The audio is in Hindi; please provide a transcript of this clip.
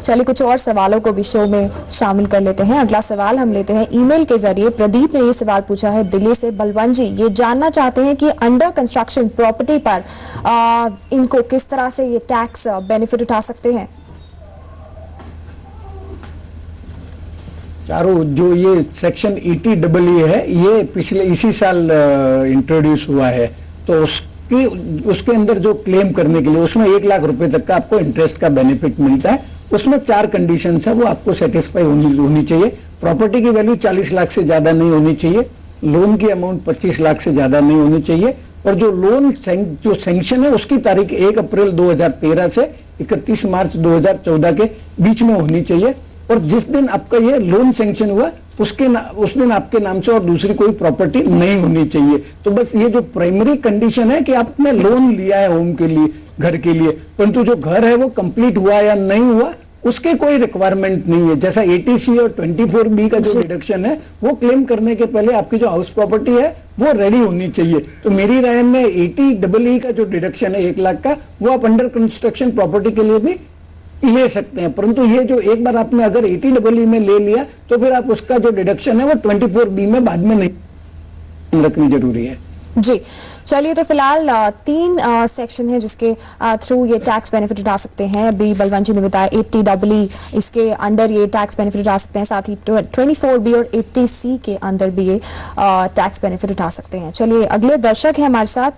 चलिए कुछ और सवालों को भी शो में शामिल कर लेते हैं। अगला सवाल हम लेते हैं ईमेल के जरिए। प्रदीप ने ये सवाल पूछा है दिल्ली से। बलवंत जी ये जानना चाहते हैं कि अंडर कंस्ट्रक्शन प्रॉपर्टी पर इनको किस तरह से ये टैक्स बेनिफिट उठा सकते हैं। चारों जो ये सेक्शन 80EE है, ये पिछले इसी साल इंट्रोड्यूस हुआ है, तो उसके अंदर जो क्लेम करने के लिए उसमें 1 लाख रुपए तक का आपको इंटरेस्ट का बेनिफिट मिलता है। उसमें 4 कंडीशन है, वो आपको सेटिस्फाई होनी चाहिए। प्रॉपर्टी की वैल्यू 40 लाख से ज्यादा नहीं होनी चाहिए, लोन की अमाउंट 25 लाख से ज्यादा नहीं होनी चाहिए, और जो लोन जो सैंक्शन है उसकी तारीख 1 अप्रैल 2013 से 31 मार्च 2014 के बीच में होनी चाहिए। और जिस दिन आपका ये लोन सैंक्शन हुआ उस दिन आपके नाम से और दूसरी कोई प्रॉपर्टी नहीं होनी चाहिए। तो बस ये जो प्राइमरी कंडीशन है कि आपने लोन लिया है होम के लिए, घर के लिए, परंतु जो घर है वो कंप्लीट हुआ या नहीं हुआ उसके कोई रिक्वायरमेंट नहीं है। जैसा 80C और 24B का जो डिडक्शन है वो क्लेम करने के पहले आपकी जो हाउस प्रॉपर्टी है वो रेडी होनी चाहिए। तो मेरी राय में 80EE का जो डिडक्शन है 1 लाख का, वो आप अंडर कंस्ट्रक्शन प्रॉपर्टी के लिए भी ले सकते हैं। परंतु ये जो एक बार आपने अगर 80EE में ले लिया तो फिर आप उसका जो डिडक्शन है वो 24B में बाद में नहीं रखनी जरूरी है। जी चलिए, तो फिलहाल 3 सेक्शन है जिसके थ्रू ये टैक्स बेनिफिट उठा सकते हैं। अभी बलवंत जी ने बताया 80EE, इसके अंडर ये टैक्स बेनिफिट उठा सकते हैं। साथ ही 24B और 80C के अंदर भी ये टैक्स बेनिफिट उठा सकते हैं। चलिए अगले दर्शक है हमारे साथ